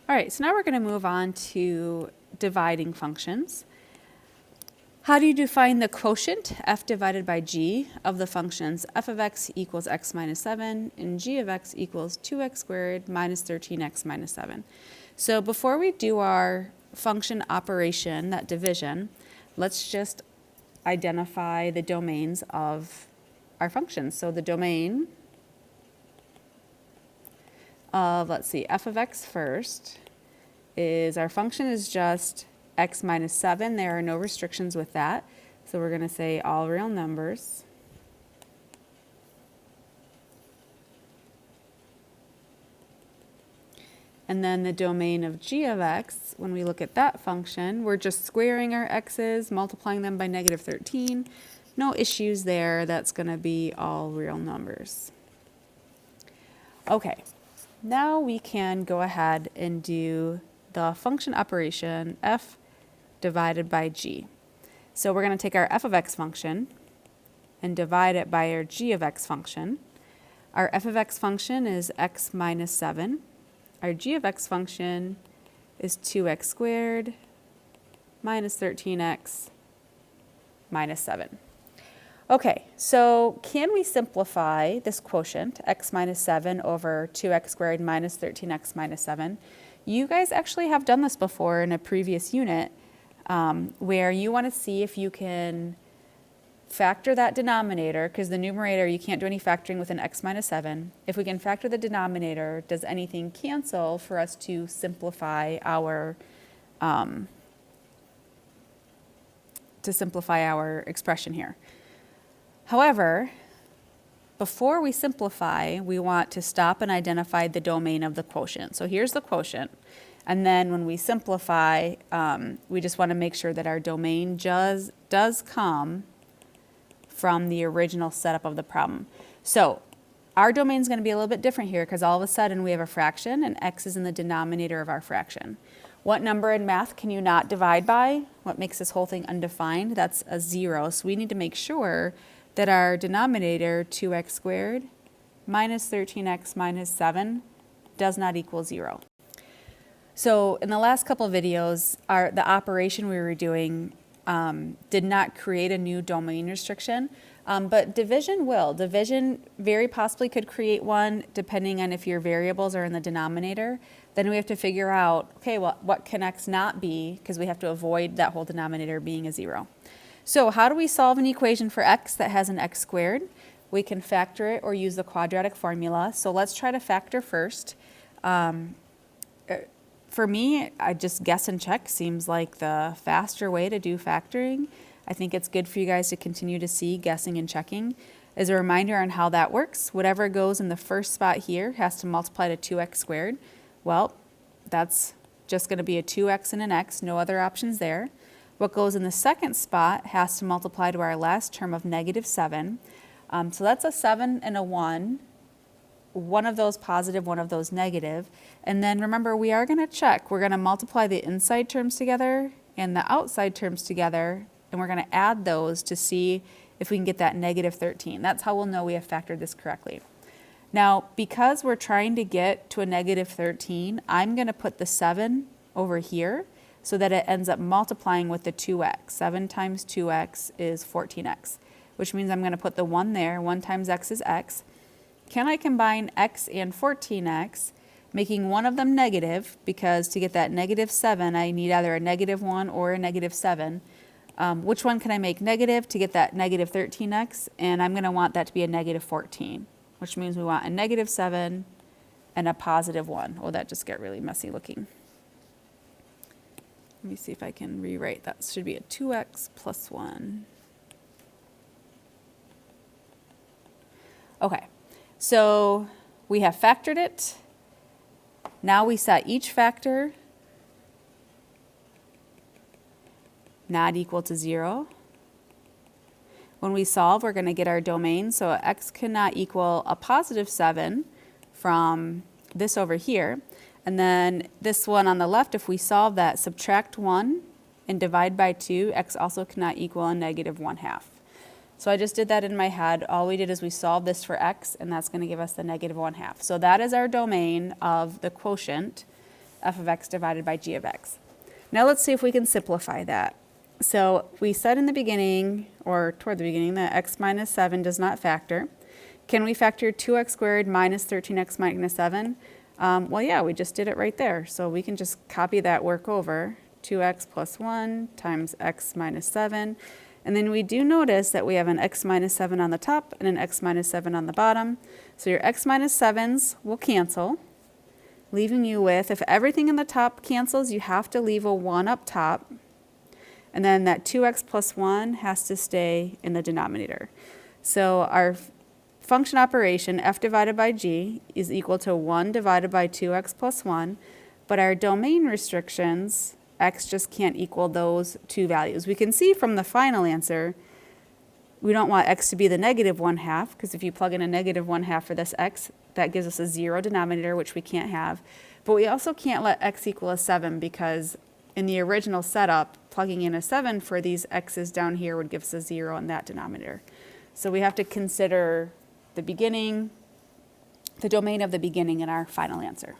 All right, so now we're going to move on to dividing functions. How do you define the quotient, f divided by g, of the functions f of x equals x minus 7 and g of x equals 2x squared minus 13x minus 7? So before we do our function operation, that division, let's just identify the domains of our functions. So the domain of, let's see, f of x first is our function is just x minus 7. There are no restrictions with that. So we're going to say all real numbers. And then the domain of g of x, when we look at that function, we're just squaring our x's, multiplying them by negative 13. No issues there. That's going to be all real numbers. Okay, now we can go ahead and do the function operation f divided by g. So we're going to take our f of x function and divide it by our g of x function. Our f of x function is x minus 7. Our g of x function is 2x squared minus 13x minus 7. Okay, so can we simplify this quotient, x minus 7 over 2x squared minus 13x minus 7? You guys actually have done this before in a previous unit where you want to see if you can factor that denominator, because the numerator, you can't do any factoring with an x minus 7. If we can factor the denominator, does anything cancel for us to simplify our expression here? However, before we simplify, we want to stop and identify the domain of the quotient. So here's the quotient. And then when we simplify, we just want to make sure that our domain does come from the original setup of the problem. So our domain is going to be a little bit different here because all of a sudden we have a fraction and x is in the denominator of our fraction. What number in math can you not divide by? What makes this whole thing undefined? That's a 0. So we need to make sure that our denominator, 2x squared minus 13x minus 7, does not equal 0. So in the last couple of videos, the operation we were doing did not create a new domain restriction, but division will. Division very possibly could create one depending on if your variables are in the denominator. Then we have to figure out, okay, well, what can x not be, because we have to avoid that whole denominator being a 0. So how do we solve an equation for x that has an x squared? We can factor it or use the quadratic formula. So let's try to factor first. For me, I just guess and check seems like the faster way to do factoring. I think it's good for you guys to continue to see guessing and checking. As a reminder on how that works, whatever goes in the first spot here has to multiply to 2x squared. Well, that's just going to be a 2x and an x, no other options there. What goes in the second spot has to multiply to our last term of negative 7. So that's a 7 and a 1. One of those positive, one of those negative. And then remember, we are going to check. We're going to multiply the inside terms together and the outside terms together, and we're going to add those to see if we can get that negative 13. That's how we'll know we have factored this correctly. Now, because we're trying to get to a negative 13, I'm going to put the 7 over here so that it ends up multiplying with the 2x. 7 times 2x is 14x, which means I'm going to put the 1 there. 1 times x is x. Can I combine x and 14x, making one of them negative, because to get that negative 7, I need either a negative 1 or a negative 7. Which one can I make negative to get that negative 13x? And I'm going to want that to be a negative 14, which means we want a negative 7 and a positive 1. Oh, that just got really messy looking. Let me see if I can rewrite that. Should be a 2x plus 1. Okay. So we have factored it. Now we set each factor not equal to 0. When we solve, we're going to get our domain. So x cannot equal a positive 7 from this over here. And then this one on the left, if we solve that, subtract 1 and divide by 2, x also cannot equal a negative 1/2. So I just did that in my head. All we did is we solved this for x, and that's going to give us the negative 1/2. So that is our domain of the quotient f of x divided by g of x. Now let's see if we can simplify that. So we said in the beginning, or toward the beginning, that x minus 7 does not factor. Can we factor 2x squared minus 13x minus 7? Well, yeah, we just did it right there. So we can just copy that work over. 2x plus 1 times x minus 7. And then we do notice that we have an x minus 7 on the top and an x minus 7 on the bottom. So your x minus 7s will cancel, leaving you with, if everything in the top cancels, you have to leave a 1 up top. And then that 2x plus 1 has to stay in the denominator. So our function operation, f divided by g, is equal to 1 divided by 2x plus 1. But our domain restrictions, x just can't equal those two values. We can see from the final answer, we don't want x to be the negative 1/2, because if you plug in a negative 1/2 for this x, that gives us a 0 denominator, which we can't have. But we also can't let x equal a 7, because in the original setup, plugging in a 7 for these x's down here would give us a 0 in that denominator. So we have to consider the beginning, the domain of the beginning in our final answer.